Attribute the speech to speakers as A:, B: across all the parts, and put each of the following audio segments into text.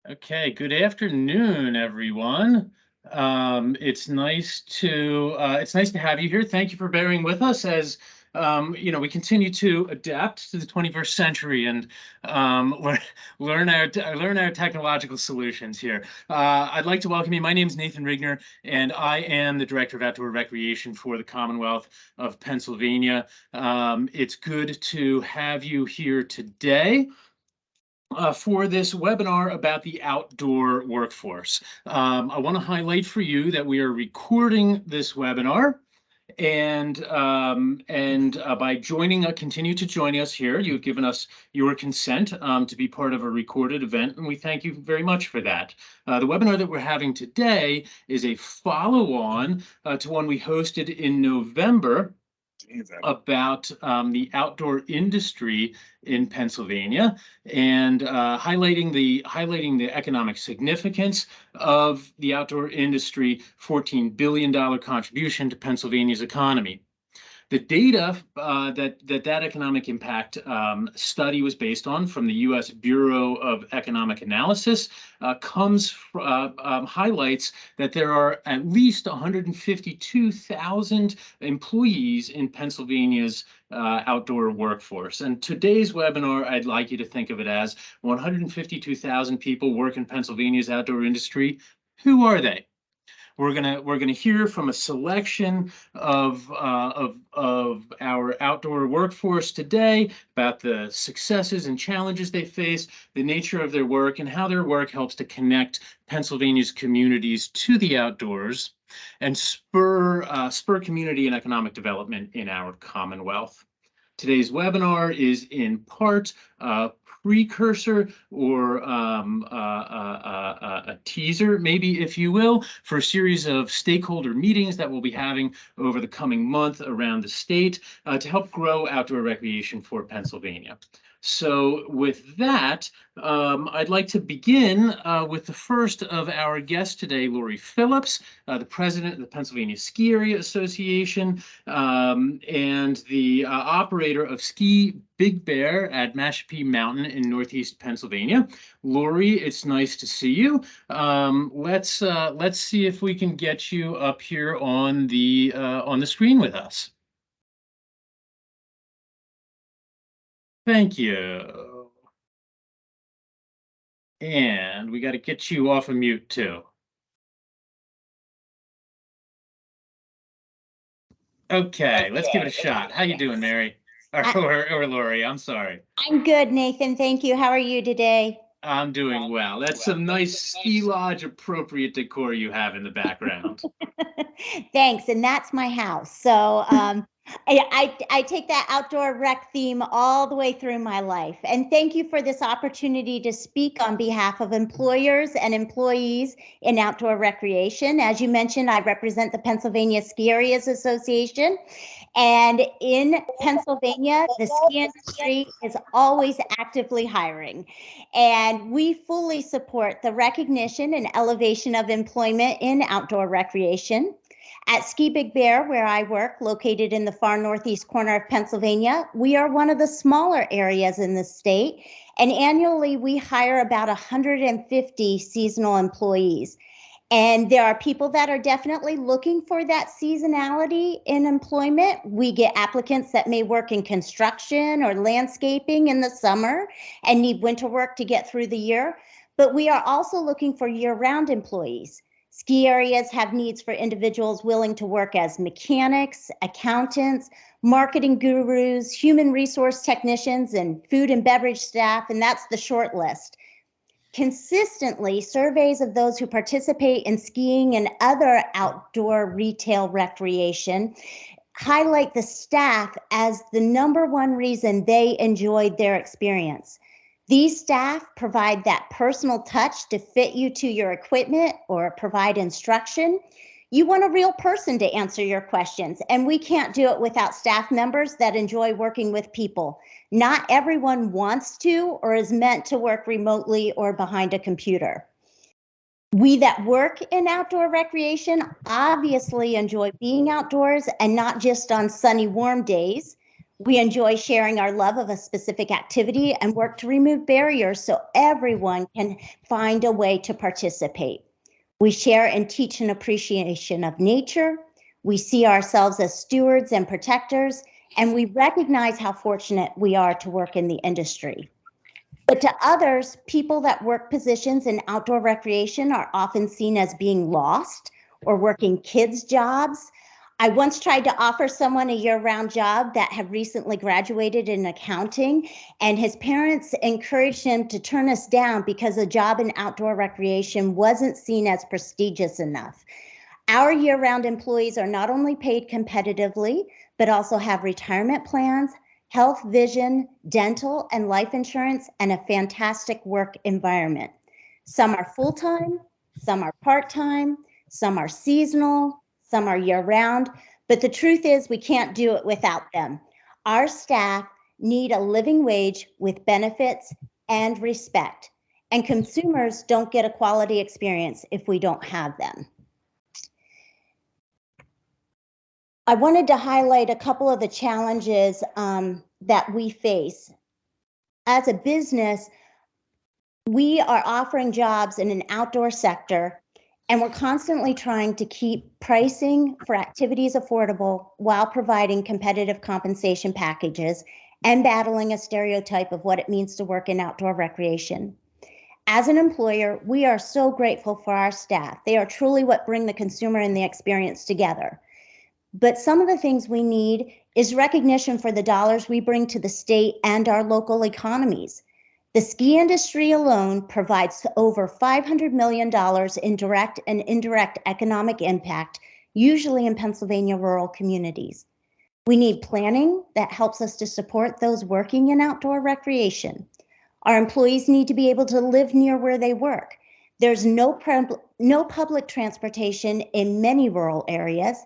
A: Okay, good afternoon, everyone. It's nice to have you here. Thank you for bearing with us as we continue to adapt to the 21st century and learn our technological solutions here. I'd like to welcome you. My name is Nathan Rigner, and I am the Director of Outdoor Recreation for the Commonwealth of Pennsylvania. It's good to have you here today. For this webinar about the outdoor workforce. I want to highlight for you that we are recording this webinar, and by continue to joining us here, you've given us your consent to be part of a recorded event, and we thank you very much for that. The webinar that we're having today is a follow-on to one we hosted in November about the outdoor industry in Pennsylvania, and highlighting the economic significance of the outdoor industry, $14 billion contribution to Pennsylvania's economy. The data that economic impact study was based on from the U.S. Bureau of Economic Analysis highlights that there are at least 152,000 employees in Pennsylvania's outdoor workforce. And today's webinar, I'd like you to think of it as 152,000 people work in Pennsylvania's outdoor industry. Who are they? We're gonna hear from a selection of our outdoor workforce today about the successes and challenges they face, the nature of their work, and how their work helps to connect Pennsylvania's communities to the outdoors and spur community and economic development in our Commonwealth. Today's webinar is in part a precursor or a teaser, maybe, if you will, for a series of stakeholder meetings that we'll be having over the coming month around the state to help grow outdoor recreation for Pennsylvania. So with that, I'd like to begin with the first of our guests today, Lori Phillips, the president of the Pennsylvania Ski Area Association, and the operator of Ski Big Bear at Mashpee Mountain in Northeast Pennsylvania. Lori, it's nice to see you. Let's see if we can get you up here on the screen with us. Thank you. And we got to get you off of mute too. Okay, let's give it a shot. How you doing, Mary? Or Lori, I'm sorry.
B: I'm good, Nathan. Thank you. How are you today?
A: I'm doing well. That's some nice ski lodge appropriate decor you have in the background.
B: Thanks. And that's my house. So I take that outdoor rec theme all the way through my life. And thank you for this opportunity to speak on behalf of employers and employees in outdoor recreation. As you mentioned, I represent the Pennsylvania Ski Areas Association. And in Pennsylvania, the ski industry is always actively hiring. And we fully support the recognition and elevation of employment in outdoor recreation. At Ski Big Bear, where I work, located in the far northeast corner of Pennsylvania, we are one of the smaller areas in the state. And annually, we hire about 150 seasonal employees. And there are people that are definitely looking for that seasonality in employment. We get applicants that may work in construction or landscaping in the summer and need winter work to get through the year. But we are also looking for year-round employees. Ski areas have needs for individuals willing to work as mechanics, accountants, marketing gurus, human resource technicians, and food and beverage staff, and that's the short list. Consistently, surveys of those who participate in skiing and other outdoor retail recreation highlight the staff as the #1 reason they enjoyed their experience. These staff provide that personal touch to fit you to your equipment or provide instruction. You want a real person to answer your questions, and we can't do it without staff members that enjoy working with people. Not everyone wants to or is meant to work remotely or behind a computer. We that work in outdoor recreation obviously enjoy being outdoors and not just on sunny, warm days. We enjoy sharing our love of a specific activity and work to remove barriers so everyone can find a way to participate. We share and teach an appreciation of nature. We see ourselves as stewards and protectors, and we recognize how fortunate we are to work in the industry. But to others, people that work positions in outdoor recreation are often seen as being lost or working kids' jobs. I once tried to offer someone a year-round job that had recently graduated in accounting, and his parents encouraged him to turn us down because a job in outdoor recreation wasn't seen as prestigious enough. Our year-round employees are not only paid competitively, but also have retirement plans, health, vision, dental, and life insurance, and a fantastic work environment. Some are full-time, some are part-time, some are seasonal, some are year-round, but the truth is we can't do it without them. Our staff need a living wage with benefits and respect, and consumers don't get a quality experience if we don't have them. I wanted to highlight a couple of the challenges that we face. As a business, we are offering jobs in an outdoor sector, and we're constantly trying to keep pricing for activities affordable while providing competitive compensation packages and battling a stereotype of what it means to work in outdoor recreation. As an employer, we are so grateful for our staff. They are truly what bring the consumer and the experience together. But some of the things we need is recognition for the dollars we bring to the state and our local economies. The ski industry alone provides over $500 million in direct and indirect economic impact, usually in Pennsylvania rural communities. We need planning that helps us to support those working in outdoor recreation. Our employees need to be able to live near where they work. There's no public transportation in many rural areas,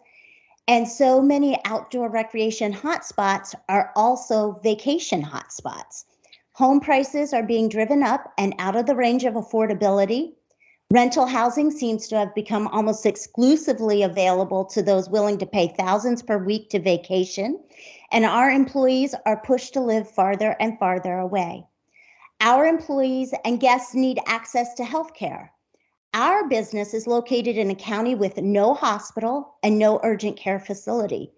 B: and so many outdoor recreation hotspots are also vacation hotspots. Home prices are being driven up and out of the range of affordability. Rental housing seems to have become almost exclusively available to those willing to pay thousands per week to vacation, and our employees are pushed to live farther and farther away. Our employees and guests need access to health care. Our business is located in a county with no hospital and no urgent care facility.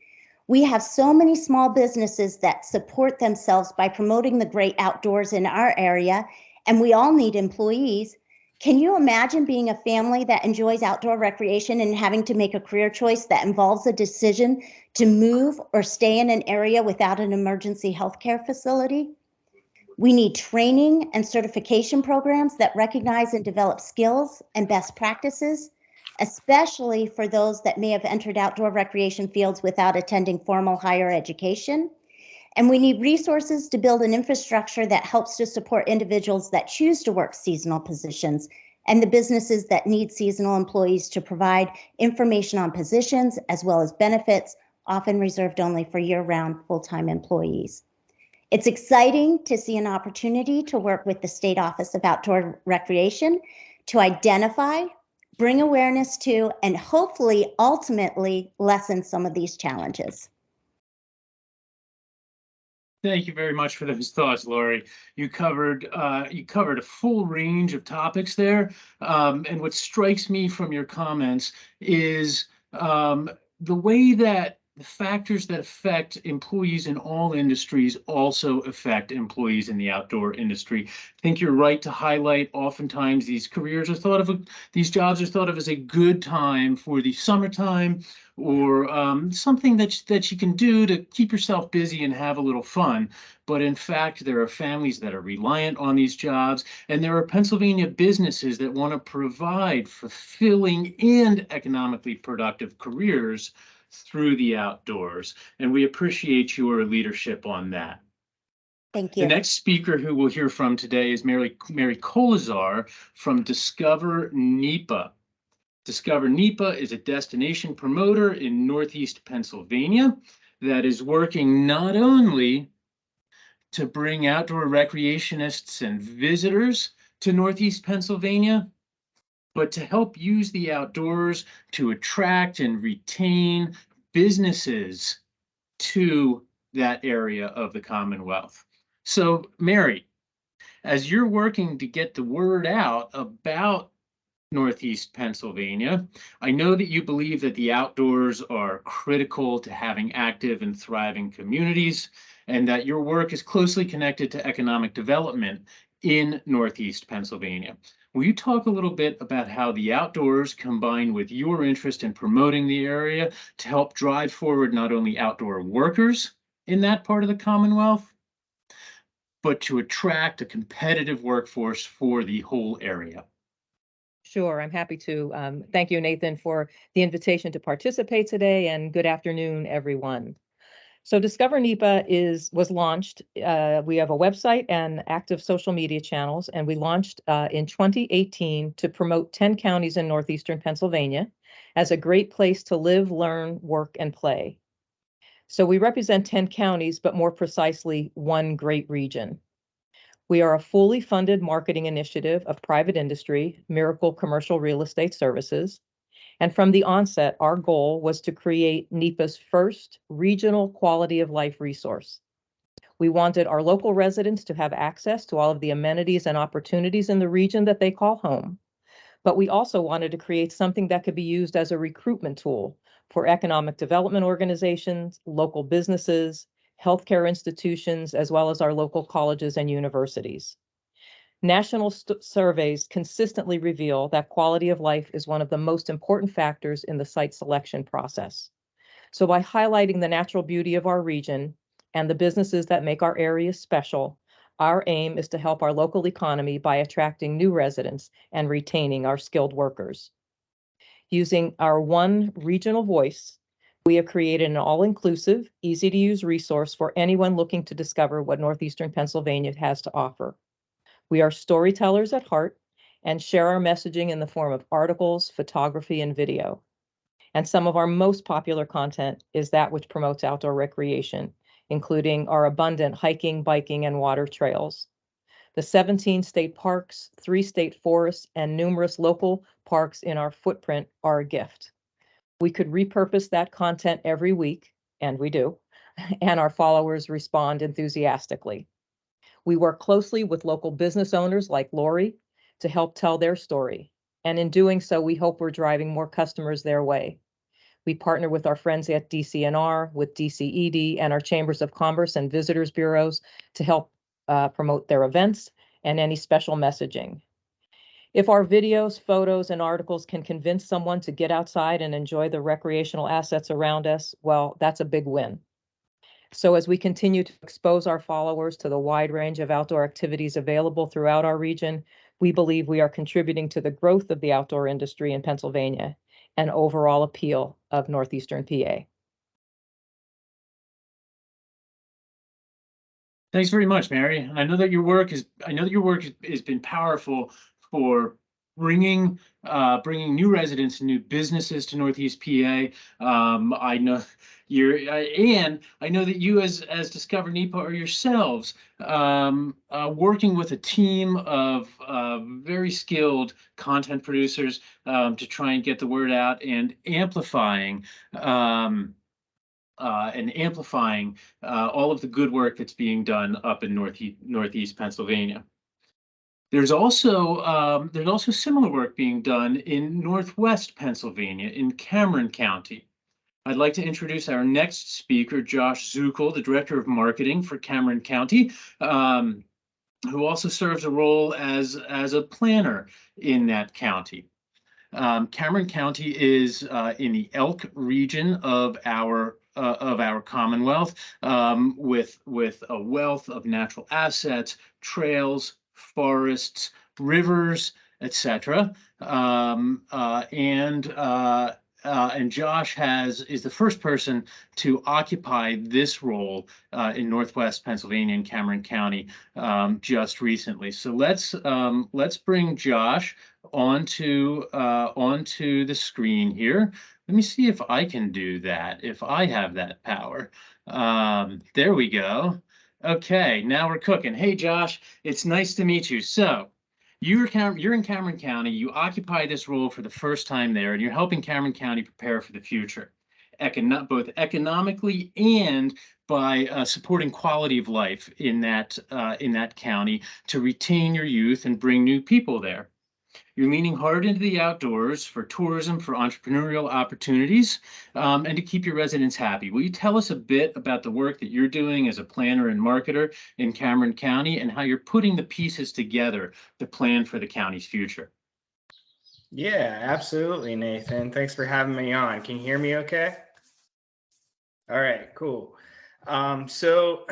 B: We have so many small businesses that support themselves by promoting the great outdoors in our area, and we all need employees. Can you imagine being a family that enjoys outdoor recreation and having to make a career choice that involves a decision to move or stay in an area without an emergency healthcare facility? We need training and certification programs that recognize and develop skills and best practices, especially for those that may have entered outdoor recreation fields without attending formal higher education. And we need resources to build an infrastructure that helps to support individuals that choose to work seasonal positions and the businesses that need seasonal employees to provide information on positions as well as benefits, often reserved only for year-round full-time employees. It's exciting to see an opportunity to work with the State Office of Outdoor Recreation to identify, bring awareness to, and hopefully ultimately lessen some of these challenges.
A: Thank you very much for those thoughts, Lori. You covered a full range of topics there, and what strikes me from your comments is the way that the factors that affect employees in all industries also affect employees in the outdoor industry. I think you're right to highlight oftentimes these jobs are thought of as a good time for the summertime, or something that you can do to keep yourself busy and have a little fun. But in fact, there are families that are reliant on these jobs, and there are Pennsylvania businesses that want to provide fulfilling and economically productive careers through the outdoors. And we appreciate your leadership on that.
B: Thank you.
A: The next speaker who we'll hear from today is Mary Kolazar from Discover NEPA. Discover NEPA is a destination promoter in Northeast Pennsylvania that is working not only to bring outdoor recreationists and visitors to Northeast Pennsylvania, but to help use the outdoors to attract and retain businesses to that area of the Commonwealth. So, Mary, as you're working to get the word out about Northeast Pennsylvania, I know that you believe that the outdoors are critical to having active and thriving communities, and that your work is closely connected to economic development in Northeast Pennsylvania. Will you talk a little bit about how the outdoors combine with your interest in promoting the area to help drive forward not only outdoor workers in that part of the Commonwealth, but to attract a competitive workforce for the whole area?
C: Sure, I'm happy to. Thank you, Nathan, for the invitation to participate today, and good afternoon, everyone. So Discover NEPA was launched. We have a website and active social media channels, and we launched in 2018 to promote 10 counties in northeastern Pennsylvania as a great place to live, learn, work, and play. So we represent 10 counties, but more precisely, one great region. We are a fully funded marketing initiative of private industry, Miracle Commercial Real Estate Services. And from the onset, our goal was to create NEPA's first regional quality of life resource. We wanted our local residents to have access to all of the amenities and opportunities in the region that they call home. But we also wanted to create something that could be used as a recruitment tool for economic development organizations, local businesses, healthcare institutions, as well as our local colleges and universities. National surveys consistently reveal that quality of life is one of the most important factors in the site selection process. So by highlighting the natural beauty of our region and the businesses that make our area special, our aim is to help our local economy by attracting new residents and retaining our skilled workers. Using our one regional voice, we have created an all-inclusive, easy-to-use resource for anyone looking to discover what northeastern Pennsylvania has to offer. We are storytellers at heart and share our messaging in the form of articles, photography, and video. And some of our most popular content is that which promotes outdoor recreation, including our abundant hiking, biking, and water trails. The 17 state parks, 3 state forests, and numerous local parks in our footprint are a gift. We could repurpose that content every week, and we do, and our followers respond enthusiastically. We work closely with local business owners like Lori to help tell their story. And in doing so, we hope we're driving more customers their way. We partner with our friends at DCNR, with DCED, and our chambers of commerce and visitors bureaus to help promote their events and any special messaging. If our videos, photos, and articles can convince someone to get outside and enjoy the recreational assets around us, well, that's a big win. So as we continue to expose our followers to the wide range of outdoor activities available throughout our region, we believe we are contributing to the growth of the outdoor industry in Pennsylvania and overall appeal of northeastern PA.
A: Thanks very much, Mary. I know that your work has been powerful for bringing new residents and new businesses to Northeast PA. I know I know that you, as Discover NEPA, are yourselves working with a team of very skilled content producers to try and get the word out and amplifying. All of the good work that's being done up in Northeast Pennsylvania. There's also similar work being done in Northwest Pennsylvania in Cameron County. I'd like to introduce our next speaker, Josh Zuckel, the Director of Marketing for Cameron County, who also serves a role as a planner in that county. Cameron County is in the Elk region of our Commonwealth, with a wealth of natural assets, trails, forests, rivers, etc. And Josh is the first person to occupy this role in Northwest Pennsylvania and Cameron County just recently. So let's bring Josh onto the screen here. Let me see if I can do that, if I have that power. There we go. Okay, now we're cooking. Hey, Josh, it's nice to meet you. So you're in Cameron County. You occupy this role for the first time there, and you're helping Cameron County prepare for the future. both economically and by supporting quality of life in that county to retain your youth and bring new people there. You're leaning hard into the outdoors for tourism, for entrepreneurial opportunities, and to keep your residents happy. Will you tell us a bit about the work that you're doing as a planner and marketer in Cameron County and how you're putting the pieces together to plan for the county's future?
D: Yeah, absolutely, Nathan. Thanks for having me on. Can you hear me okay? All right, cool. So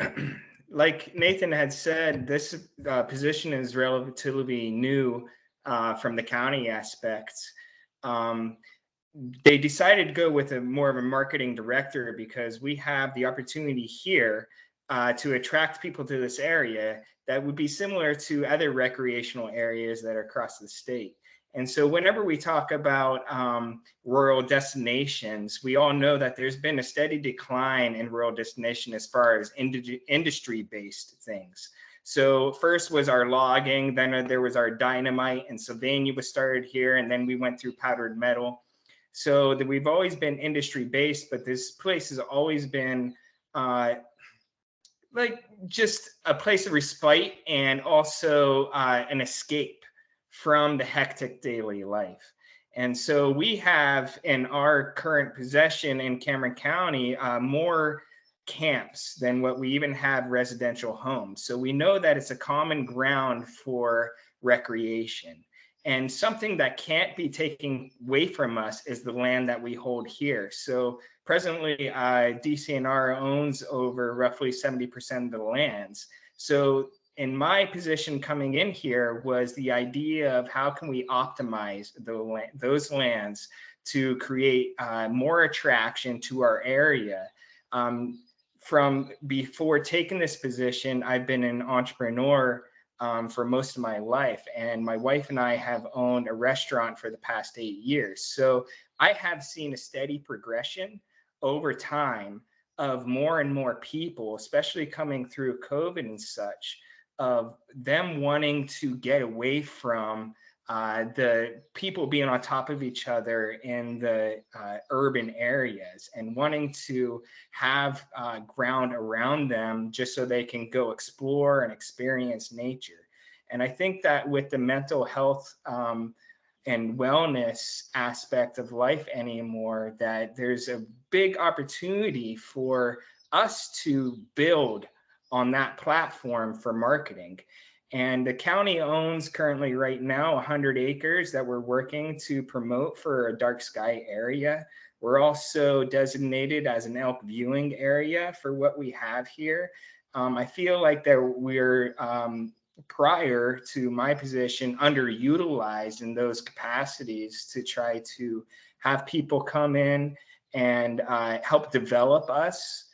D: like Nathan had said, this position is relatively new from the county aspects. They decided to go with more of a marketing director because we have the opportunity here to attract people to this area that would be similar to other recreational areas that are across the state. And so whenever we talk about rural destinations, we all know that there's been a steady decline in rural destination as far as industry-based things. So first was our logging, then there was our dynamite, and Sylvania was started here, and then we went through powdered metal. So that we've always been industry-based, but this place has always been like just a place of respite and also an escape from the hectic daily life. And so we have in our current possession in Cameron County more camps than what we even have residential homes. So we know that it's a common ground for recreation. And something that can't be taken away from us is the land that we hold here. So presently, DCNR owns over roughly 70% of the lands. So in my position coming in here was the idea of how can we optimize those lands to create more attraction to our area. From before taking this position, I've been an entrepreneur for most of my life, and my wife and I have owned a restaurant for the past 8 years. So I have seen a steady progression over time of more and more people, especially coming through COVID and such, of them wanting to get away from the people being on top of each other in the urban areas and wanting to have ground around them just so they can go explore and experience nature. And I think that with the mental health and wellness aspect of life anymore, that there's a big opportunity for us to build on that platform for marketing. And the county owns currently right now 100 acres that we're working to promote for a dark sky area. We're also designated as an elk viewing area for what we have here. I feel like that we're, prior to my position, underutilized in those capacities to try to have people come in and help develop us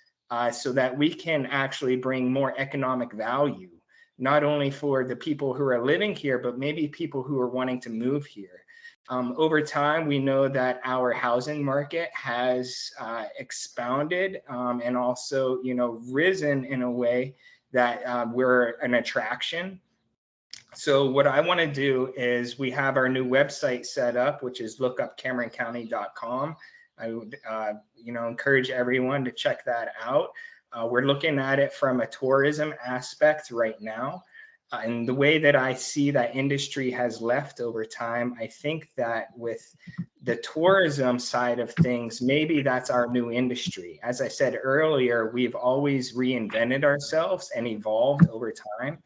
D: so that we can actually bring more economic value, not only for the people who are living here, but maybe people who are wanting to move here. Over time, we know that our housing market has expounded and also, risen in a way that we're an attraction. So what I want to do is we have our new website set up, which is lookupcameroncounty.com. I would, encourage everyone to check that out. We're looking at it from a tourism aspect right now. And the way that I see that industry has left over time, I think that with the tourism side of things, maybe that's our new industry. As I said earlier, we've always reinvented ourselves and evolved over time.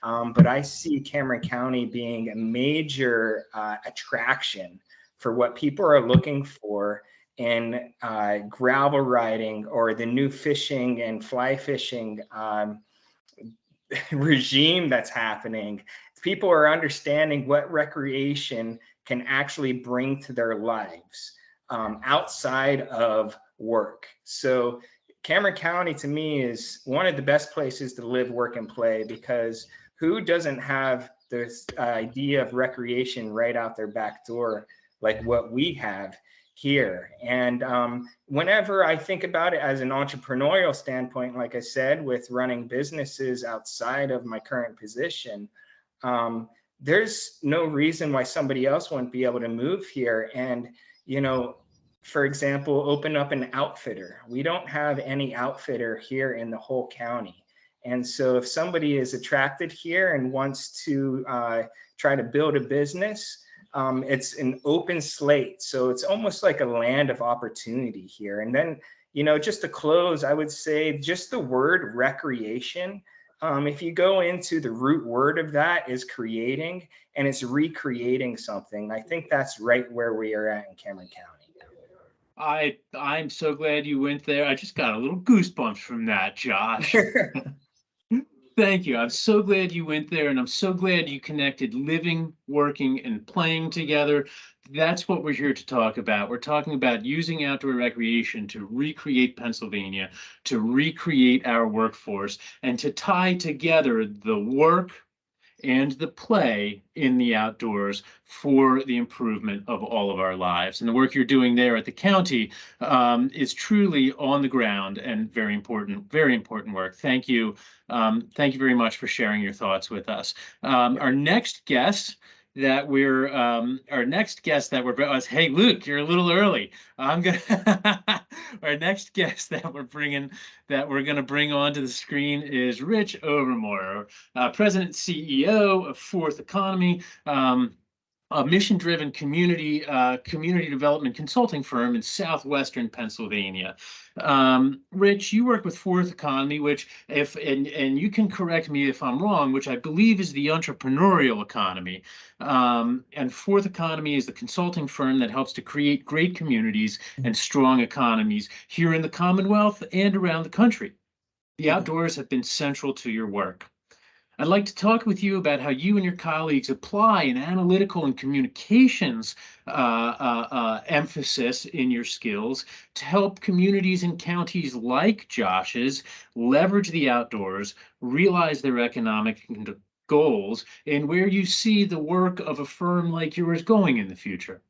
D: But I see Cameron County being a major attraction for what people are looking for in gravel riding or the new fishing and fly fishing regime that's happening. People are understanding what recreation can actually bring to their lives outside of work. So Cameron County to me is one of the best places to live, work, and play, because who doesn't have this idea of recreation right out their back door like what we have here? And whenever I think about it as an entrepreneurial standpoint, like I said, with running businesses outside of my current position, there's no reason why somebody else wouldn't be able to move here and, for example, open up an outfitter. We don't have any outfitter here in the whole county. And so if somebody is attracted here and wants to try to build a business, it's an open slate. So it's almost like a land of opportunity here. And then, just to close, I would say just the word recreation. If you go into the root word of that is creating, and it's recreating something. I think that's right where we are at in Cameron County.
A: I'm so glad you went there. I just got a little goosebumps from that, Josh. Thank you. I'm so glad you went there, and I'm so glad you connected living, working, and playing together. That's what we're here to talk about. We're talking about using outdoor recreation to recreate Pennsylvania, to recreate our workforce, and to tie together the work and the play in the outdoors for the improvement of all of our lives. And the work you're doing there at the county is truly on the ground and very important work. Thank you. Thank you very much for sharing your thoughts with us. Our next guest that we're hey, Luke, you're a little early. I'm gonna our next guest that we're gonna bring onto the screen is Rich Overmore, President and CEO of Fourth Economy, a mission-driven community development consulting firm in southwestern Pennsylvania. Rich, you work with Fourth Economy, which, and you can correct me if I'm wrong, which I believe is the entrepreneurial economy. And Fourth Economy is the consulting firm that helps to create great communities and strong economies here in the Commonwealth and around the country. The outdoors have been central to your work. I'd like to talk with you about how you and your colleagues apply an analytical and communications emphasis in your skills to help communities and counties like Josh's leverage the outdoors, realize their economic goals, and where you see the work of a firm like yours going in the future.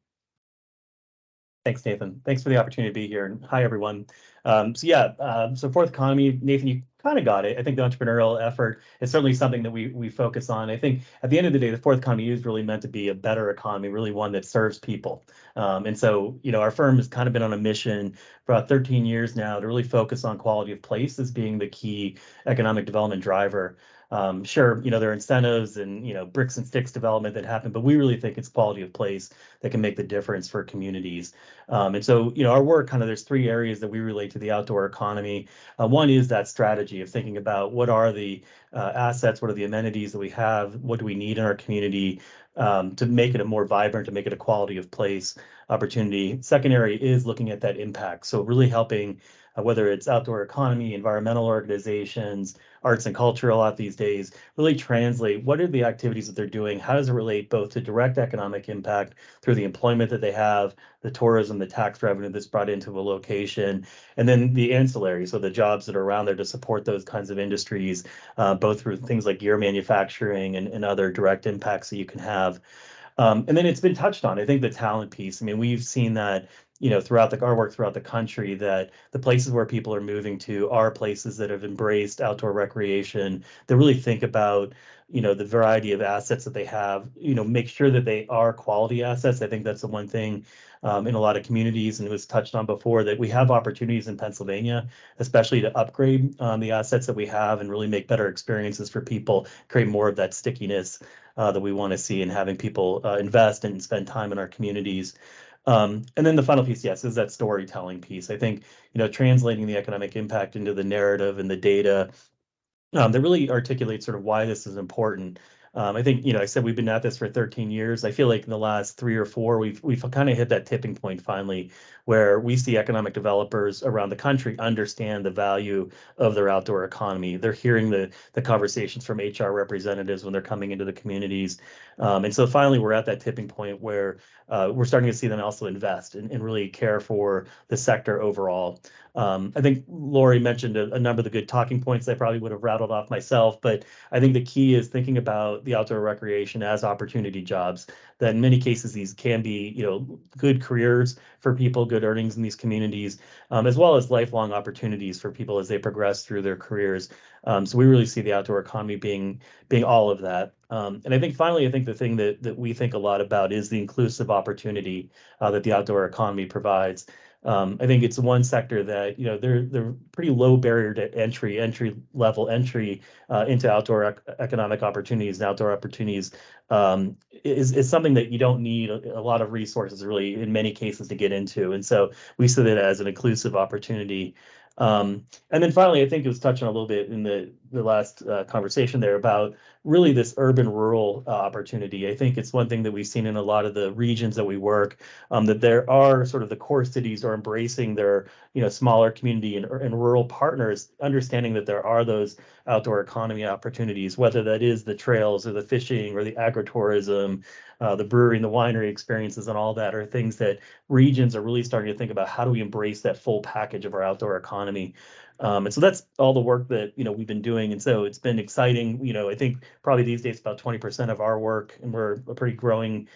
E: Thanks, Nathan. Thanks for the opportunity to be here. And hi, everyone. So Fourth Economy, Nathan, you kind of got it. I think the entrepreneurial effort is certainly something that we focus on. I think at the end of the day, the Fourth Economy is really meant to be a better economy, really one that serves people. And so, our firm has kind of been on a mission for about 13 years now to really focus on quality of place as being the key economic development driver. Sure, there are incentives and, bricks and sticks development that happen, but we really think it's quality of place that can make the difference for communities. And so, our work there's three areas that we relate to the outdoor economy. One is that strategy of thinking about what are the assets, what are the amenities that we have, what do we need in our community to make it a more vibrant, to make it a quality of place opportunity. Second area is looking at that impact. So really helping whether it's outdoor economy, environmental organizations, arts and culture a lot these days, really translate what are the activities that they're doing, how does it relate both to direct economic impact through the employment that they have, the tourism, the tax revenue that's brought into a location, and then the ancillary, so the jobs that are around there to support those kinds of industries, both through things like gear manufacturing and other direct impacts that you can have. And then it's been touched on, I think, the talent piece. I mean, we've seen that throughout our work throughout the country, that the places where people are moving to are places that have embraced outdoor recreation, that really think about, the variety of assets that they have, make sure that they are quality assets. I think that's the one thing in a lot of communities, and it was touched on before, that we have opportunities in Pennsylvania, especially to upgrade the assets that we have and really make better experiences for people, create more of that stickiness that we want to see in having people invest and spend time in our communities. And then the final piece, yes, is that storytelling piece. I think, translating the economic impact into the narrative and the data that really articulates sort of why this is important. I think, I said we've been at this for 13 years. I feel like in the last 3 or 4, we've kind of hit that tipping point finally, where we see economic developers around the country understand the value of their outdoor economy. They're hearing the conversations from HR representatives when they're coming into the communities. And so finally, we're at that tipping point where we're starting to see them also invest and really care for the sector overall. I think Lori mentioned a number of the good talking points I probably would have rattled off myself, but I think the key is thinking about the outdoor recreation as opportunity jobs. That in many cases these can be, good careers for people, good earnings in these communities, as well as lifelong opportunities for people as they progress through their careers. So we really see the outdoor economy being all of that. And I think finally, I think the thing that we think a lot about is the inclusive opportunity that the outdoor economy provides. I think it's one sector that they're pretty low barrier to entry level entry into outdoor economic opportunities and outdoor opportunities is something that you don't need a lot of resources really in many cases to get into, and so we see that as an inclusive opportunity. And then finally, I think it was touched on a little bit in the last conversation there about really this urban-rural opportunity. I think it's one thing that we've seen in a lot of the regions that we work, that there are sort of the core cities are embracing their smaller community and rural partners, understanding that there are those outdoor economy opportunities, whether that is the trails or the fishing or the agritourism, the brewery and the winery experiences and all that are things that regions are really starting to think about. How do we embrace that full package of our outdoor economy? And so that's all the work that we've been doing, and so it's been exciting. I think probably these days about 20% of our work, and we're a pretty growing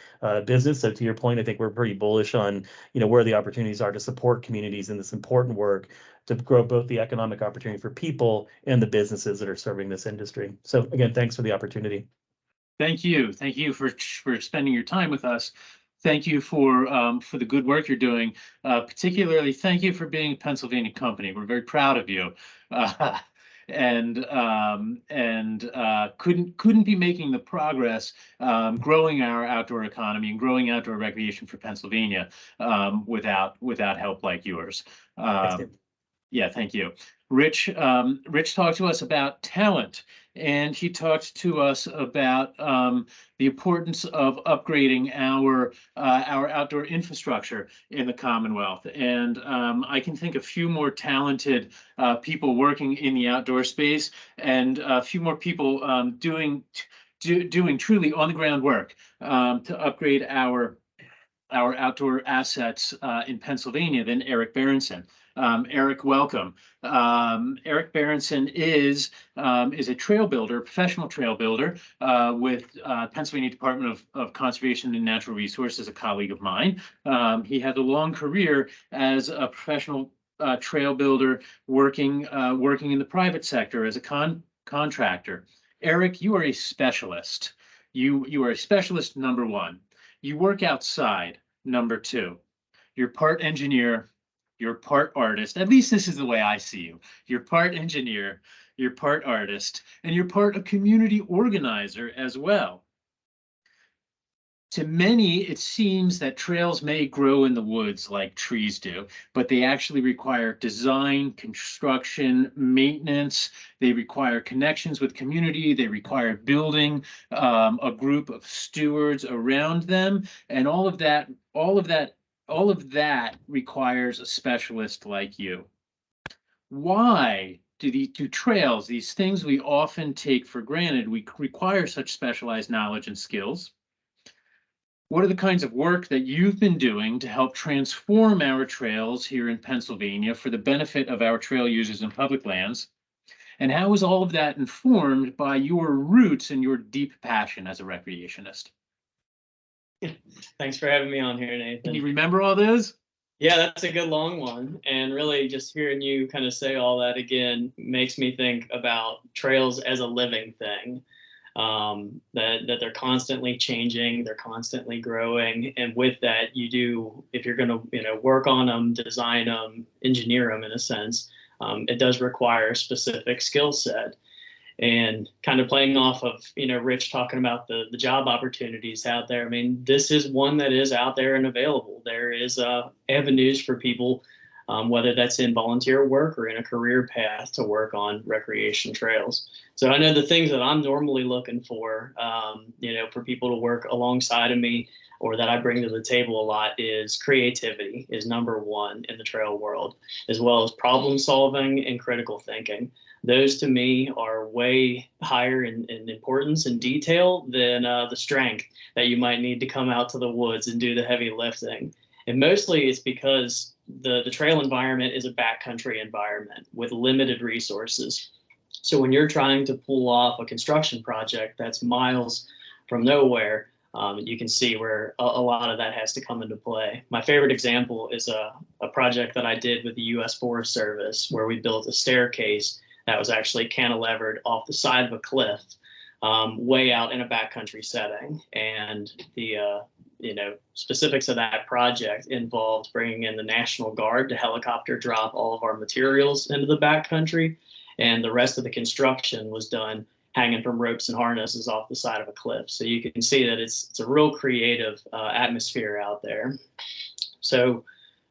E: business. So to your point, I think we're pretty bullish on where the opportunities are to support communities in this important work to grow both the economic opportunity for people and the businesses that are serving this industry. So again, thanks for the opportunity.
A: Thank you. Thank you for spending your time with us. Thank you for the good work you're doing. Particularly, thank you for being a Pennsylvania company. We're very proud of you, and couldn't be making the progress growing our outdoor economy and growing outdoor recreation for Pennsylvania without help like yours. Yeah, thank you. Rich talked to us about talent, and he talked to us about the importance of upgrading our outdoor infrastructure in the Commonwealth. And I can think of a few more talented people working in the outdoor space, and a few more people doing truly on the ground work to upgrade our outdoor assets in Pennsylvania than Eric Berenson. Eric, welcome. Eric Berenson is a trail builder, professional trail builder with Pennsylvania Department of Conservation and Natural Resources, a colleague of mine. He had a long career as a professional trail builder working in the private sector as a contractor. Eric, you are a specialist. You are a specialist, number one. You work outside, number two. You're part engineer, you're part artist. At least this is the way I see you. You're part engineer, you're part artist, and you're part a community organizer as well. To many, it seems that trails may grow in the woods like trees do, but they actually require design, construction, maintenance. They require connections with community. They require building a group of stewards around them, and all of that requires a specialist like you. Why do trails, these things we often take for granted, we require such specialized knowledge and skills? What are the kinds of work that you've been doing to help transform our trails here in Pennsylvania for the benefit of our trail users and public lands? And how is all of that informed by your roots and your deep passion as a recreationist?
F: Thanks for having me on here, Nathan.
A: Can you remember all those?
F: Yeah, that's a good long one. And really just hearing you kind of say all that again makes me think about trails as a living thing. That they're constantly changing, they're constantly growing, and with that, if you're going to work on them, design them, engineer them in a sense, it does require a specific skill set. And kind of playing off of Rich talking about the job opportunities out there. I mean, this is one that is out there and available. There is avenues for people, whether that's in volunteer work or in a career path, to work on recreation trails. So I know the things that I'm normally looking for, for people to work alongside of me or that I bring to the table a lot is creativity is number one in the trail world, as well as problem solving and critical thinking. Those to me are way higher in importance and detail than the strength that you might need to come out to the woods and do the heavy lifting. And mostly it's because the trail environment is a backcountry environment with limited resources. So when you're trying to pull off a construction project that's miles from nowhere, you can see where a lot of that has to come into play. My favorite example is a project that I did with the U.S. Forest Service, where we built a staircase that was actually cantilevered off the side of a cliff, way out in a backcountry setting. And the specifics of that project involved bringing in the National Guard to helicopter drop all of our materials into the backcountry, and the rest of the construction was done hanging from ropes and harnesses off the side of a cliff. So you can see that it's a real creative atmosphere out there. So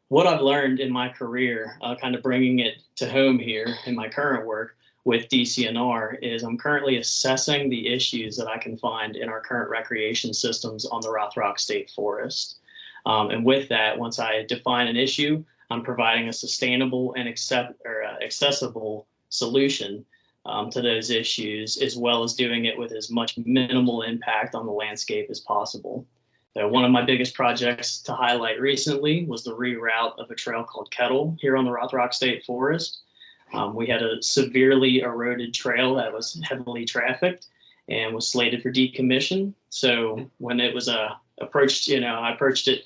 F: what I've learned in my career, kind of bringing it to home here in my current work with DCNR, is I'm currently assessing the issues that I can find in our current recreation systems on the Rothrock State Forest. And with that, once I define an issue, I'm providing a sustainable and accessible solution to those issues, as well as doing it with as much minimal impact on the landscape as possible. So one of my biggest projects to highlight recently was the reroute of a trail called Kettle here on the Rothrock State Forest. We had a severely eroded trail that was heavily trafficked and was slated for decommission. So when it was approached, I approached it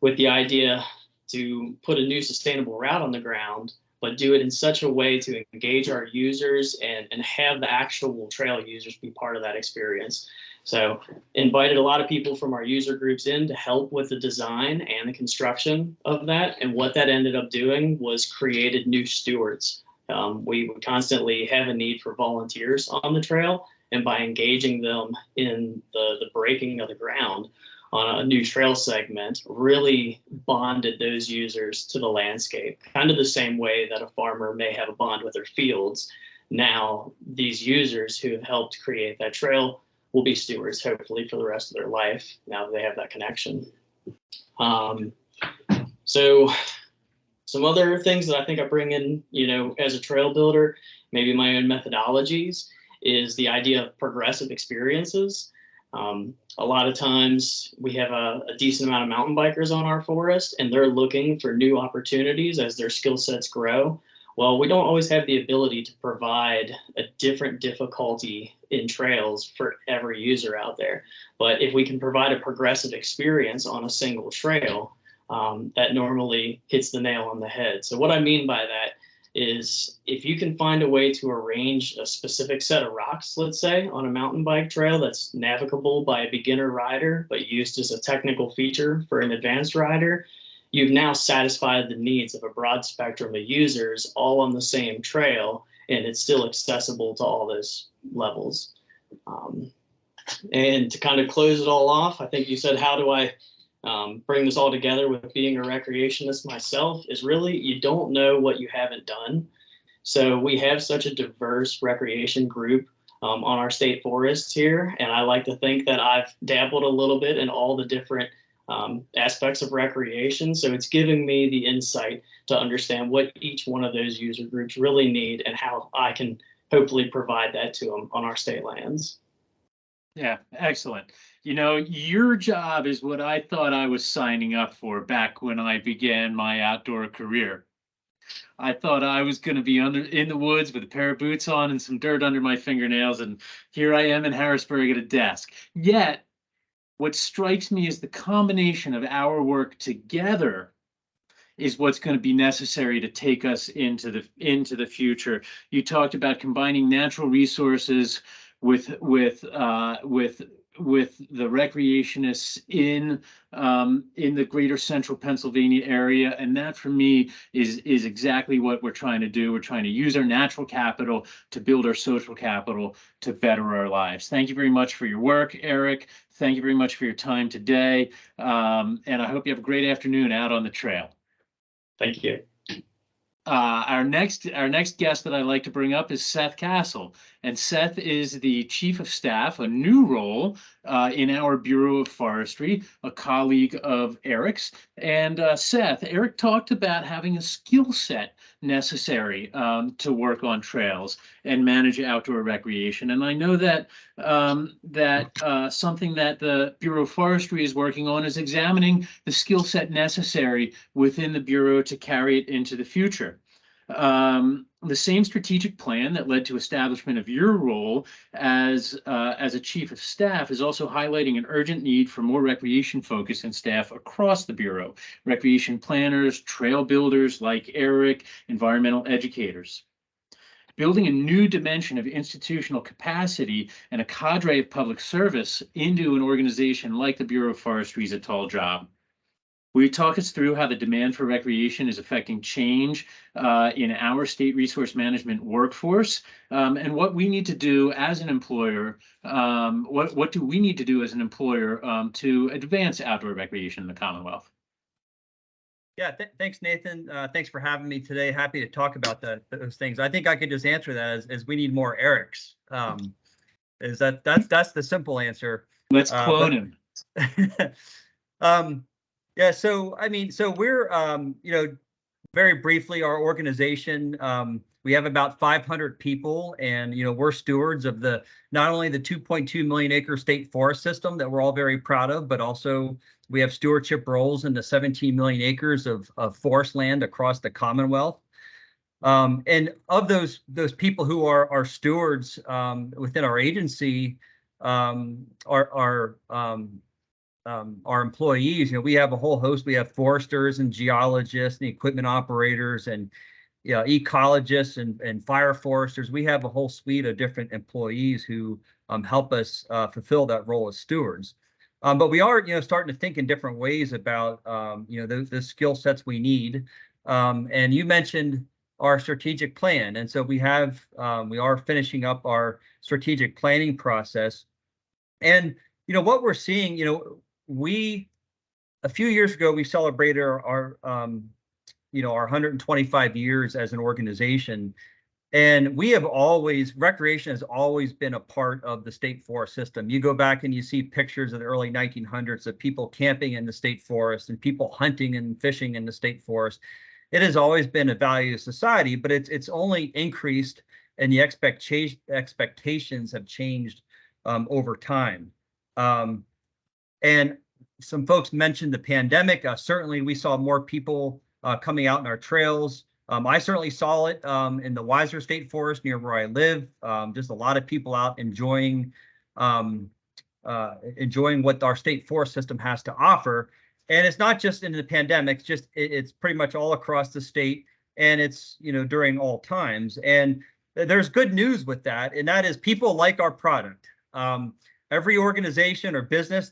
F: with the idea to put a new sustainable route on the ground, but do it in such a way to engage our users and have the actual trail users be part of that experience. So invited a lot of people from our user groups in to help with the design and the construction of that. And what that ended up doing was created new stewards. We would constantly have a need for volunteers on the trail, and by engaging them in the breaking of the ground on a new trail segment, really bonded those users to the landscape, kind of the same way that a farmer may have a bond with their fields. Now, these users who have helped create that trail will be stewards, hopefully, for the rest of their life, now that they have that connection. So some other things that I think I bring in, as a trail builder, maybe my own methodologies, is the idea of progressive experiences. A lot of times we have a decent amount of mountain bikers on our forest, and they're looking for new opportunities as their skill sets grow. Well, we don't always have the ability to provide a different difficulty in trails for every user out there. But if we can provide a progressive experience on a single trail, that normally hits the nail on the head. So what I mean by that is, if you can find a way to arrange a specific set of rocks, let's say, on a mountain bike trail that's navigable by a beginner rider, but used as a technical feature for an advanced rider, you've now satisfied the needs of a broad spectrum of users all on the same trail, and it's still accessible to all those levels. And to kind of close it all off, I think you said, how do I bring this all together with being a recreationist myself, is really, you don't know what you haven't done. So we have such a diverse recreation group on our state forests here. And I like to think that I've dabbled a little bit in all the different aspects of recreation. So it's giving me the insight to understand what each one of those user groups really need and how I can hopefully provide that to them on our state lands.
A: Yeah, excellent. Your job is what I thought I was signing up for back when I began my outdoor career. I thought I was going to be in the woods with a pair of boots on and some dirt under my fingernails, and here I am in Harrisburg at a desk. Yet, what strikes me is the combination of our work together is what's going to be necessary to take us into the future. You talked about combining natural resources with the recreationists in the greater central Pennsylvania area, and that for me is exactly what we're trying to do. We're trying to use our natural capital to build our social capital to better our lives. Thank you very much for your work, Eric. Thank you very much for your time today, and I hope you have a great afternoon out on the trail.
F: Thank you.
A: Our next guest that I'd like to bring up is Seth Castle, and Seth is the Chief of Staff, a new role in our Bureau of Forestry, a colleague of Eric's. And Seth, Eric talked about having a skill set necessary to work on trails and manage outdoor recreation. And I know that that something that the Bureau of Forestry is working on is examining the skill set necessary within the Bureau to carry it into the future. The same strategic plan that led to establishment of your role as a chief of staff is also highlighting an urgent need for more recreation focus and staff across the Bureau, recreation planners, trail builders like Eric, environmental educators. Building a new dimension of institutional capacity and a cadre of public service into an organization like the Bureau of Forestry is a tall job. Will you talk us through how the demand for recreation is affecting change in our state resource management workforce, and what we need to do as an employer? What do we need to do as an employer to advance outdoor recreation in the Commonwealth?
G: Yeah, thanks, Nathan. Thanks for having me today. Happy to talk about those things. I think I could just answer that as we need more Erics. That's the simple answer.
A: Let's clone him.
G: Yeah, so I mean, so we're very briefly, our organization, we have about 500 people, and we're stewards of not only the 2.2 million acre state forest system that we're all very proud of, but also we have stewardship roles in the 17 million acres of forest land across the Commonwealth. And of those people who are stewards within our agency, our employees, we have a whole host. We have foresters and geologists and equipment operators and ecologists and fire foresters. We have a whole suite of different employees who help us fulfill that role as stewards. But we are starting to think in different ways about the skill sets we need. And you mentioned our strategic plan, and so we are finishing up our strategic planning process. And what we're seeing, a few years ago, we celebrated our 125 years as an organization, and recreation has always been a part of the state forest system. You go back and you see pictures of the early 1900s of people camping in the state forest and people hunting and fishing in the state forest. It has always been a value of society, but it's only increased, and the expectations have changed over time. And some folks mentioned the pandemic. Certainly, we saw more people coming out in our trails. I certainly saw it in the Weiser State Forest near where I live. Just a lot of people out enjoying what our state forest system has to offer. And it's not just in the pandemic; it's pretty much all across the state, and it's during all times. And there's good news with that, and that is people like our product. Every organization or business,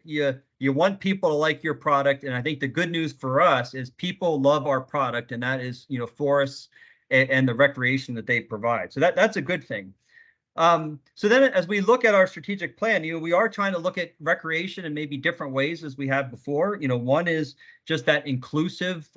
G: you want people to like your product, and I think the good news for us is people love our product, and that is forests and the recreation that they provide. So that's a good thing. So then, as we look at our strategic plan, we are trying to look at recreation in maybe different ways as we have before. One is just that inclusive,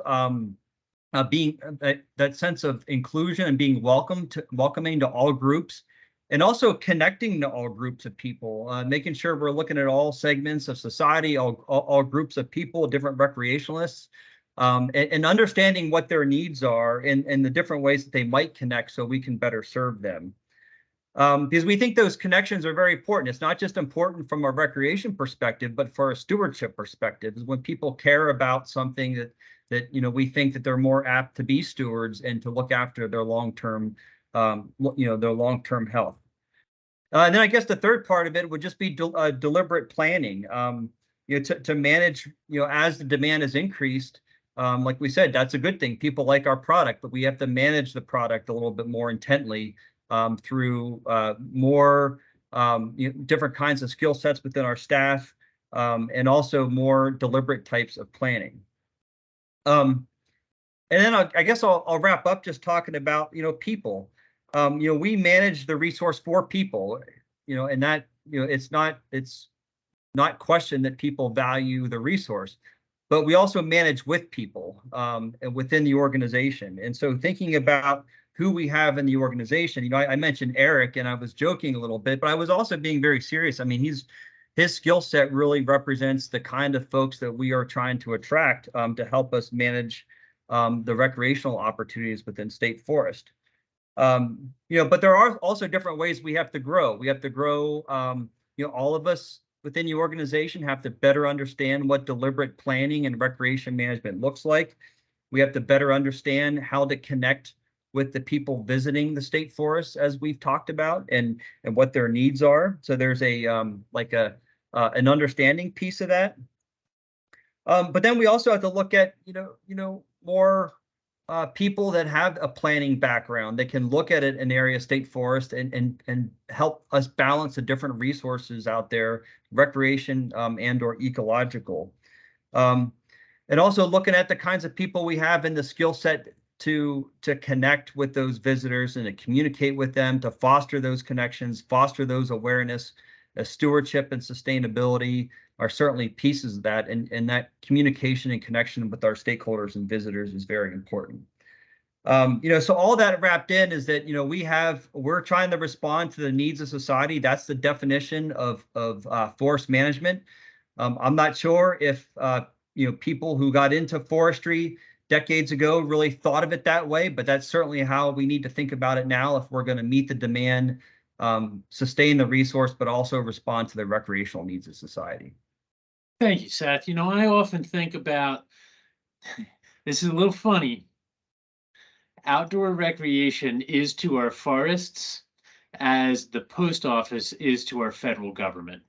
G: being that sense of inclusion and being welcoming to all groups. And also connecting to all groups of people, making sure we're looking at all segments of society, all groups of people, different recreationalists, and understanding what their needs are and the different ways that they might connect so we can better serve them. Because we think those connections are very important. It's not just important from a recreation perspective, but for a stewardship perspective, is when people care about something that we think that they're more apt to be stewards and to look after their long-term their long-term health. And then I guess the third part of it would just be deliberate planning, to manage, as the demand has increased. Like we said, that's a good thing. People like our product, but we have to manage the product a little bit more intently through more different kinds of skill sets within our staff, and also more deliberate types of planning. And then I guess I'll wrap up just talking about people. We manage the resource for people, and that it's not question that people value the resource, but we also manage with people within the organization. And so thinking about who we have in the organization, I mentioned Eric, and I was joking a little bit, but I was also being very serious. I mean, his skill set really represents the kind of folks that we are trying to attract to help us manage the recreational opportunities within state forest. But there are also different ways we have to grow. We have to grow, all of us within the organization have to better understand what deliberate planning and recreation management looks like. We have to better understand how to connect with the people visiting the state forests, as we've talked about, and what their needs are. So there's an understanding piece of that. But then we also have to look at more people that have a planning background that can look at an area state forest and help us balance the different resources out there, recreation and or ecological. And also looking at the kinds of people we have in the skill set to connect with those visitors and to communicate with them, to foster those connections, foster those awareness. Stewardship and sustainability are certainly pieces of that, and that communication and connection with our stakeholders and visitors is very important. So all that wrapped in is that we're trying to respond to the needs of society. That's the definition of forest management. I'm not sure if people who got into forestry decades ago really thought of it that way, but that's certainly how we need to think about it now if we're going to meet the demand, sustain the resource, but also respond to the recreational needs of society.
A: Thank you, Seth. I often think about, this is a little funny, outdoor recreation is to our forests as the post office is to our federal government.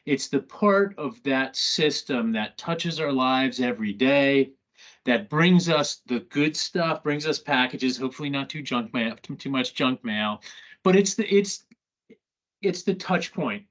A: It's the part of that system that touches our lives every day, that brings us the good stuff, brings us packages, hopefully not too much junk mail, but it's the touch point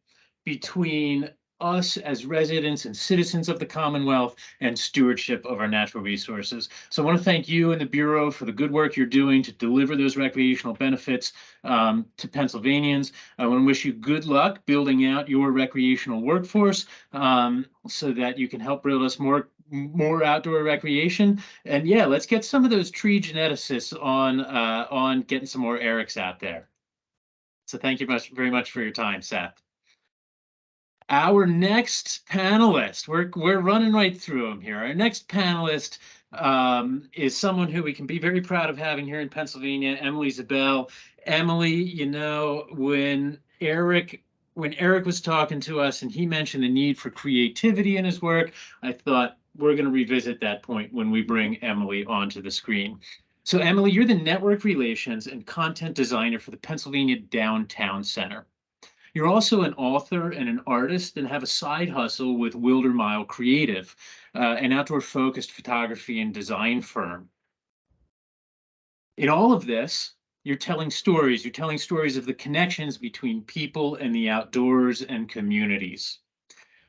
A: between us as residents and citizens of the Commonwealth and stewardship of our natural resources. So I want to thank you and the Bureau for the good work you're doing to deliver those recreational benefits to Pennsylvanians. I want to wish you good luck building out your recreational workforce so that you can help build us more outdoor recreation. And yeah, let's get some of those tree geneticists on getting some more Erics out there. So thank you very much for your time, Seth. Our next panelist, we're running right through them here. Our next panelist is someone who we can be very proud of having here in Pennsylvania, Emily Zabel. Emily, when Eric was talking to us and he mentioned the need for creativity in his work, I thought we're going to revisit that point when we bring Emily onto the screen. So Emily, you're the network relations and content designer for the Pennsylvania Downtown Center. You're also an author and an artist and have a side hustle with Wilder Mile Creative, an outdoor-focused photography and design firm. In all of this, you're telling stories. You're telling stories of the connections between people and the outdoors and communities.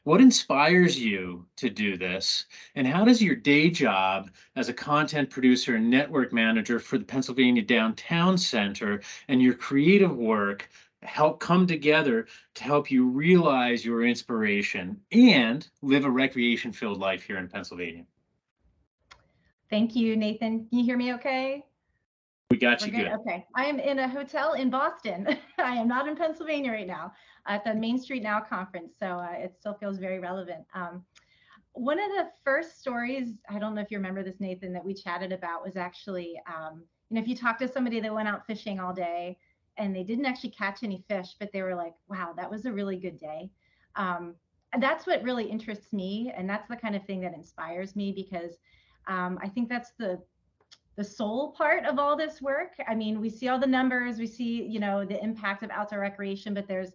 A: What inspires you to do this? And how does your day job as a content producer and network manager for the Pennsylvania Downtown Center and your creative work help come together to help you realize your inspiration and live a recreation-filled life here in Pennsylvania?
H: Thank you, Nathan. Can you hear me okay?
A: We got you good.
H: Okay. I am in a hotel in Boston. I am not in Pennsylvania right now at the Main Street Now conference, so it still feels very relevant. One of the first stories, I don't know if you remember this, Nathan, that we chatted about was actually, if you talk to somebody that went out fishing all day and they didn't actually catch any fish, but they were like, wow, that was a really good day. And that's what really interests me. And that's the kind of thing that inspires me, because I think that's the soul part of all this work. I mean, we see all the numbers, we see, the impact of outdoor recreation, but there's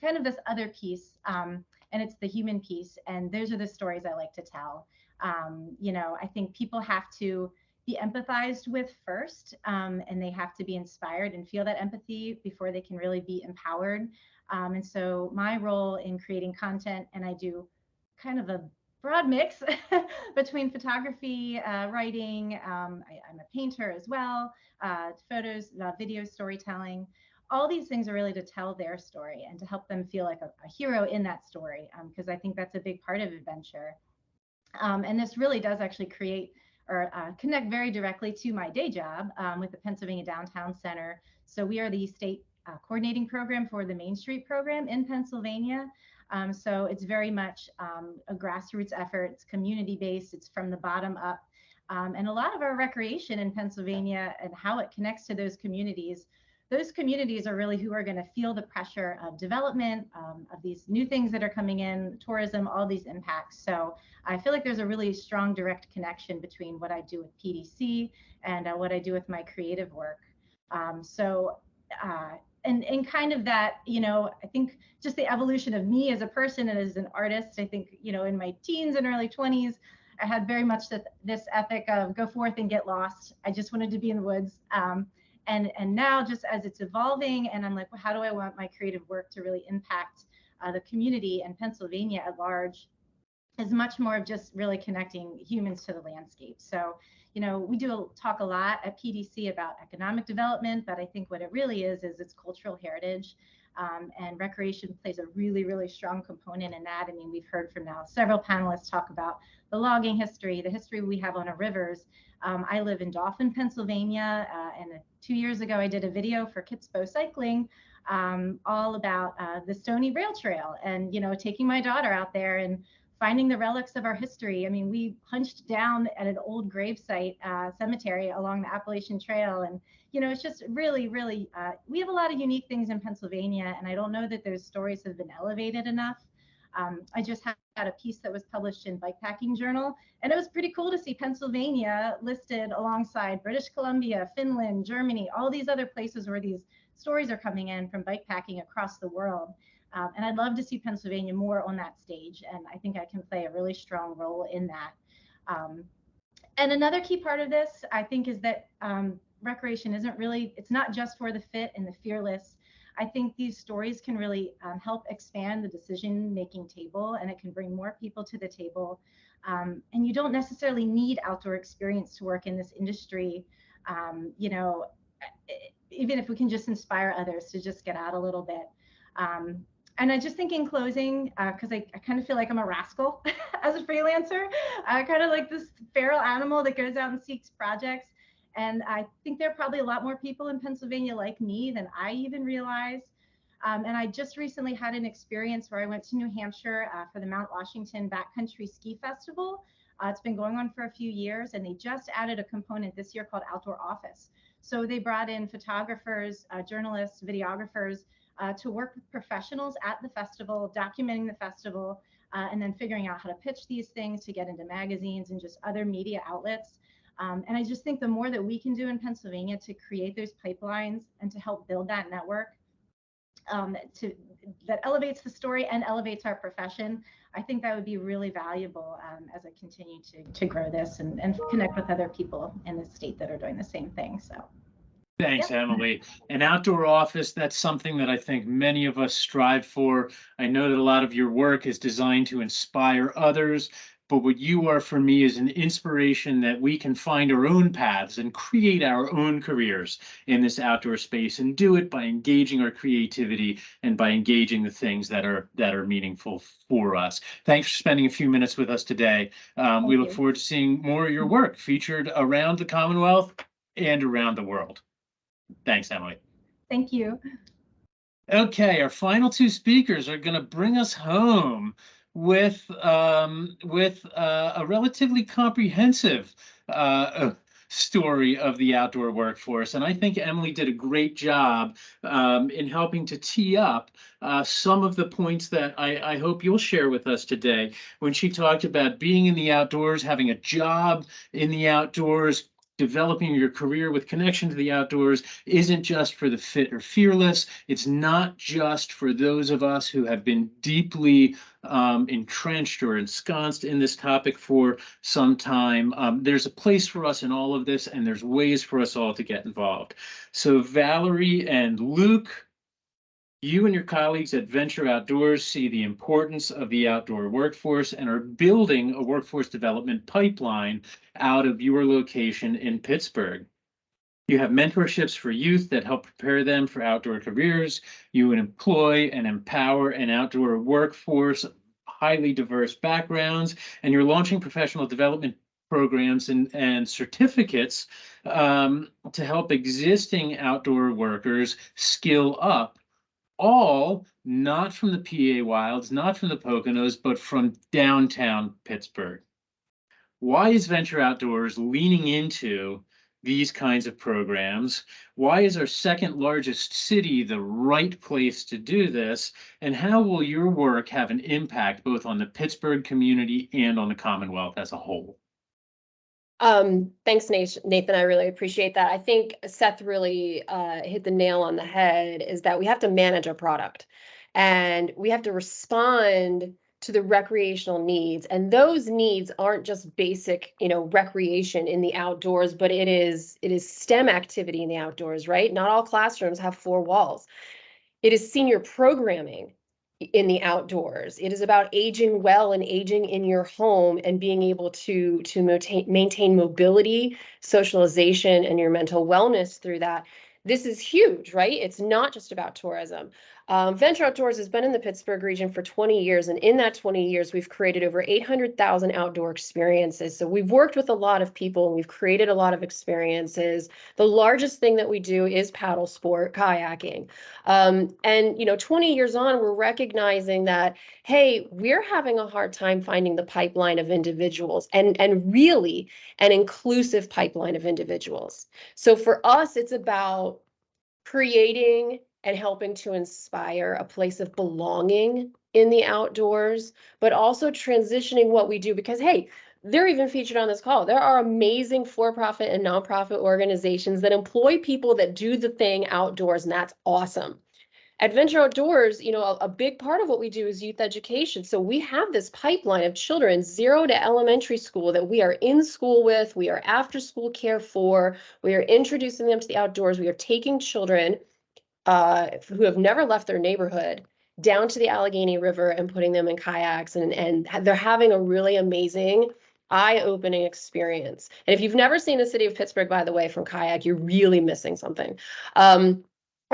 H: kind of this other piece, and it's the human piece. And those are the stories I like to tell. I think people have to be empathized with first, and they have to be inspired and feel that empathy before they can really be empowered. And so my role in creating content, and I do kind of a broad mix between photography, writing, I'm a painter as well, photos, video storytelling. All these things are really to tell their story and to help them feel like a hero in that story, because I think that's a big part of adventure. And this really does actually create or connect very directly to my day job with the Pennsylvania Downtown Center. So we are the state coordinating program for the Main Street program in Pennsylvania. So it's very much a grassroots effort. It's community-based. It's from the bottom up. And a lot of our recreation in Pennsylvania and how it connects to those communities those communities are really who are going to feel the pressure of development, of these new things that are coming in, tourism, all these impacts. So I feel like there's a really strong direct connection between what I do with PDC and what I do with my creative work. And kind of that, you know, I think just the evolution of me as a person and as an artist, I think, you know, in my teens and early 20s, I had very much this ethic of go forth and get lost. I just wanted to be in the woods. And now just as it's evolving and I'm like, well, how do I want my creative work to really impact the community and Pennsylvania at large, is much more of just really connecting humans to the landscape. So, you know, we do talk a lot at PDC about economic development, but I think what it really is it's cultural heritage. And recreation plays a really, really strong component in that. I mean, we've heard from now several panelists talk about the logging history, the history we have on our rivers. I live in Dauphin, Pennsylvania, and 2 years ago I did a video for Kitspo Cycling all about the Stony Rail Trail and, you know, taking my daughter out there and finding the relics of our history. I mean, we hunched down at an old gravesite cemetery along the Appalachian Trail. And, you know, it's just really, really, we have a lot of unique things in Pennsylvania, and I don't know that those stories have been elevated enough. I just had a piece that was published in Bikepacking Journal, and it was pretty cool to see Pennsylvania listed alongside British Columbia, Finland, Germany, all these other places where these stories are coming in from bikepacking across the world. And I'd love to see Pennsylvania more on that stage. And I think I can play a really strong role in that. And another key part of this, I think, is that recreation isn't really, it's not just for the fit and the fearless. I think these stories can really help expand the decision-making table, and it can bring more people to the table. And you don't necessarily need outdoor experience to work in this industry. You know, even if we can just inspire others to just get out a little bit. And I just think in closing, because I kind of feel like I'm a rascal as a freelancer, kind of like this feral animal that goes out and seeks projects. And I think there are probably a lot more people in Pennsylvania like me than I even realize. And I just recently had an experience where I went to New Hampshire for the Mount Washington Backcountry Ski Festival. It's been going on for a few years, and they just added a component this year called Outdoor Office. So they brought in photographers, journalists, videographers, to work with professionals at the festival, documenting the festival, and then figuring out how to pitch these things to get into magazines and just other media outlets. And I just think the more that we can do in Pennsylvania to create those pipelines and to help build that network that elevates the story and elevates our profession, I think that would be really valuable as I continue to grow this and connect with other people in the state that are doing the same thing. So.
A: Thanks, Emily. An outdoor office, that's something that I think many of us strive for. I know that a lot of your work is designed to inspire others, but what you are for me is an inspiration that we can find our own paths and create our own careers in this outdoor space, and do it by engaging our creativity and by engaging the things that are meaningful for us. Thanks for spending a few minutes with us today. We look forward to seeing more of your work featured around the Commonwealth and around the world. Thanks, Emily.
H: Thank you.
A: Okay, our final two speakers are going to bring us home with a relatively comprehensive story of the outdoor workforce. And I think Emily did a great job in helping to tee up some of the points that I hope you'll share with us today, when she talked about being in the outdoors, having a job in the outdoors. Developing your career with connection to the outdoors isn't just for the fit or fearless. It's not just for those of us who have been deeply entrenched or ensconced in this topic for some time. There's a place for us in all of this, and there's ways for us all to get involved. So Valerie and Luke, you and your colleagues at Venture Outdoors see the importance of the outdoor workforce and are building a workforce development pipeline out of your location in Pittsburgh. You have mentorships for youth that help prepare them for outdoor careers. You employ and empower an outdoor workforce of highly diverse backgrounds, and you're launching professional development programs and certificates to help existing outdoor workers skill up, all not from the PA Wilds, not from the Poconos, but from downtown Pittsburgh. Why is Venture Outdoors leaning into these kinds of programs? Why is our second largest city the right place to do this? And how will your work have an impact both on the Pittsburgh community and on the Commonwealth as a whole?
I: Thanks, Nathan. I really appreciate that. I think Seth really hit the nail on the head, is that we have to manage our product and we have to respond to the recreational needs. And those needs aren't just basic, recreation in the outdoors, but it is STEM activity in the outdoors, right? Not all classrooms have 4 walls. It is senior programming in the outdoors. It is about aging well and aging in your home and being able to maintain mobility, socialization, and your mental wellness through that. This is huge, right? It's not just about tourism. Venture Outdoors has been in the Pittsburgh region for 20 years, and in that 20 years, we've created over 800,000 outdoor experiences. So we've worked with a lot of people, and we've created a lot of experiences. The largest thing that we do is paddle sport, kayaking. And 20 years on, we're recognizing that, hey, we're having a hard time finding the pipeline of individuals, and really an inclusive pipeline of individuals. So for us, it's about creating and helping to inspire a place of belonging in the outdoors, but also transitioning what we do, because, hey, they're even featured on this call. There are amazing for-profit and nonprofit organizations that employ people that do the thing outdoors, and that's awesome. Adventure Outdoors, a big part of what we do is youth education. So we have this pipeline of children 0 to elementary school that we are in school with, we are after school care for, we are introducing them to the outdoors, we are taking children who have never left their neighborhood down to the Allegheny River and putting them in kayaks, and they're having a really amazing, eye-opening experience. And if you've never seen the city of Pittsburgh, by the way, from kayak, you're really missing something. And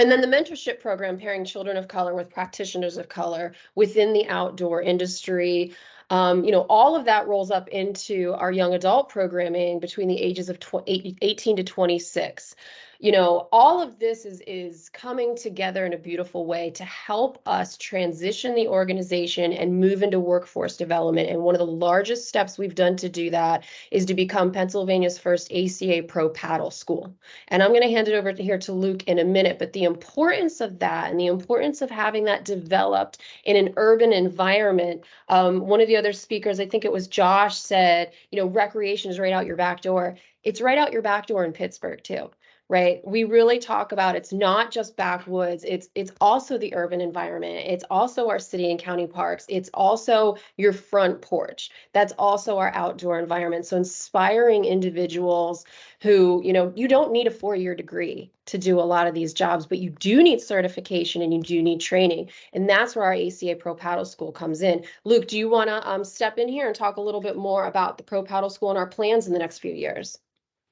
I: then the mentorship program, pairing children of color with practitioners of color within the outdoor industry. All of that rolls up into our young adult programming between the ages of 18 to 26. All of this is coming together in a beautiful way to help us transition the organization and move into workforce development. And one of the largest steps we've done to do that is to become Pennsylvania's first ACA Pro Paddle School. And I'm going to hand it over here to Luke in a minute, but the importance of that and the importance of having that developed in an urban environment. One of the other speakers, I think it was Josh, said, recreation is right out your back door. It's right out your back door in Pittsburgh too. Right? We really talk about, it's not just backwoods, it's also the urban environment. It's also our city and county parks. It's also your front porch. That's also our outdoor environment. So inspiring individuals who, you don't need a 4-year degree to do a lot of these jobs, but you do need certification and you do need training. And that's where our ACA Pro Paddle School comes in. Luke, do you want to step in here and talk a little bit more about the Pro Paddle School and our plans in the next few years?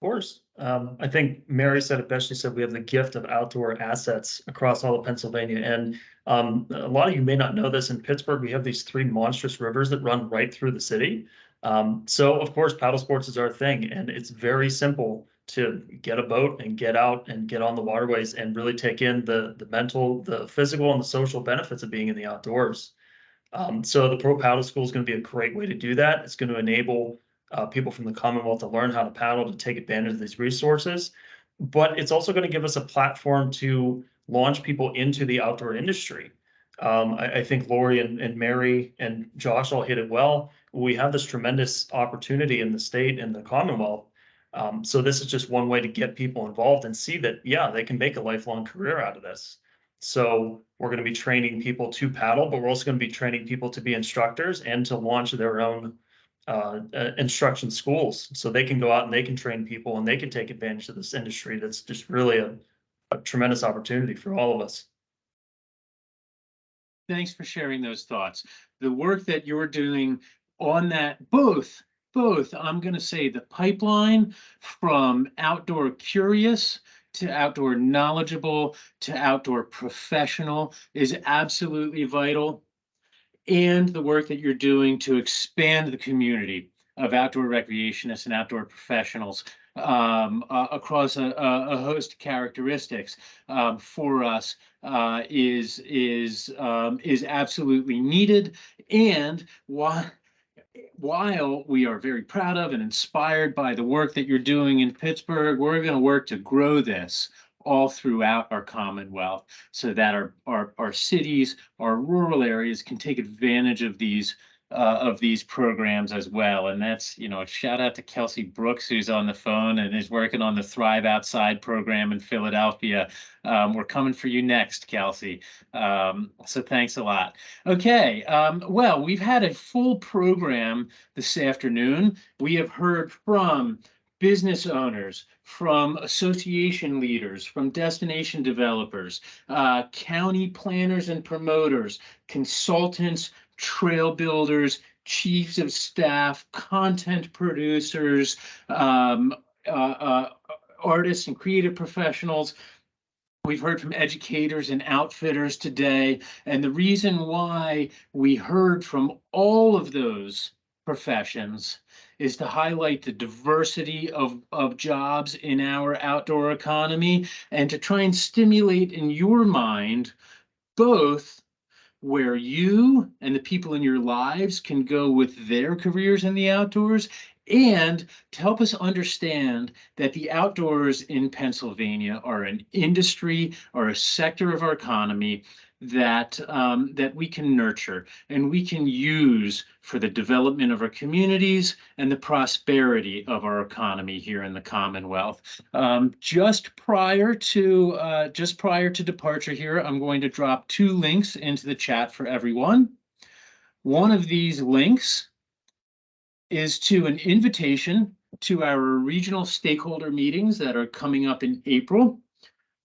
E: Of course. I think Mary said it best. She said we have the gift of outdoor assets across all of Pennsylvania. And a lot of you may not know this, in Pittsburgh, we have these 3 monstrous rivers that run right through the city. So of course, paddle sports is our thing, and it's very simple to get a boat and get out and get on the waterways and really take in the mental, the physical, and the social benefits of being in the outdoors. So the Pro Paddle School is going to be a great way to do that. It's going to enable people from the Commonwealth to learn how to paddle, to take advantage of these resources. But it's also going to give us a platform to launch people into the outdoor industry. I think Lori and Mary and Josh all hit it well. We have this tremendous opportunity in the state and the Commonwealth. So this is just one way to get people involved and see that, yeah, they can make a lifelong career out of this. So we're going to be training people to paddle, but we're also going to be training people to be instructors and to launch their own instruction schools, so they can go out and they can train people and they can take advantage of this industry. That's just really a tremendous opportunity for all of us.
A: Thanks for sharing those thoughts. The work that you're doing on that, both, I'm going to say the pipeline from outdoor curious to outdoor knowledgeable to outdoor professional is absolutely vital. And the work that you're doing to expand the community of outdoor recreationists and outdoor professionals across a host of characteristics for us is absolutely needed. And why while we are very proud of and inspired by the work that you're doing in Pittsburgh, we're going to work to grow this all throughout our Commonwealth so that our cities, our rural areas can take advantage of these programs as well. And that's, a shout out to Kelsey Brooks, who's on the phone and is working on the Thrive Outside program in Philadelphia. We're coming for you next, Kelsey. So thanks a lot. Okay, well, we've had a full program this afternoon. We have heard from business owners, from association leaders, from destination developers, county planners and promoters, consultants, trail builders, chiefs of staff, content producers, artists and creative professionals. We've heard from educators and outfitters today. And the reason why we heard from all of those professions is to highlight the diversity of jobs in our outdoor economy and to try and stimulate in your mind both where you and the people in your lives can go with their careers in the outdoors, and to help us understand that the outdoors in Pennsylvania are an industry or a sector of our economy that we can nurture and we can use for the development of our communities and the prosperity of our economy here in the Commonwealth. Just prior to departure here, I'm going to drop 2 links into the chat for everyone. One of these links is to an invitation to our regional stakeholder meetings that are coming up in April,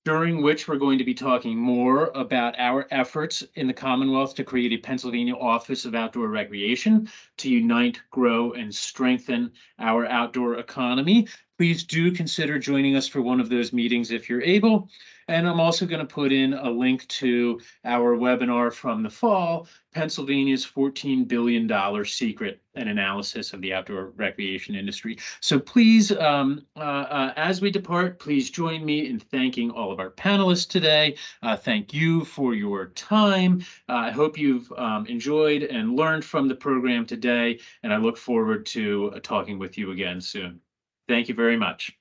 A: during which we're going to be talking more about our efforts in the Commonwealth to create a Pennsylvania Office of Outdoor Recreation to unite, grow, and strengthen our outdoor economy. Please do consider joining us for one of those meetings if you're able. And I'm also going to put in a link to our webinar from the fall, Pennsylvania's $14 billion secret, an analysis of the outdoor recreation industry. So please, as we depart, please join me in thanking all of our panelists today. Thank you for your time. I hope you've enjoyed and learned from the program today, and I look forward to talking with you again soon. Thank you very much.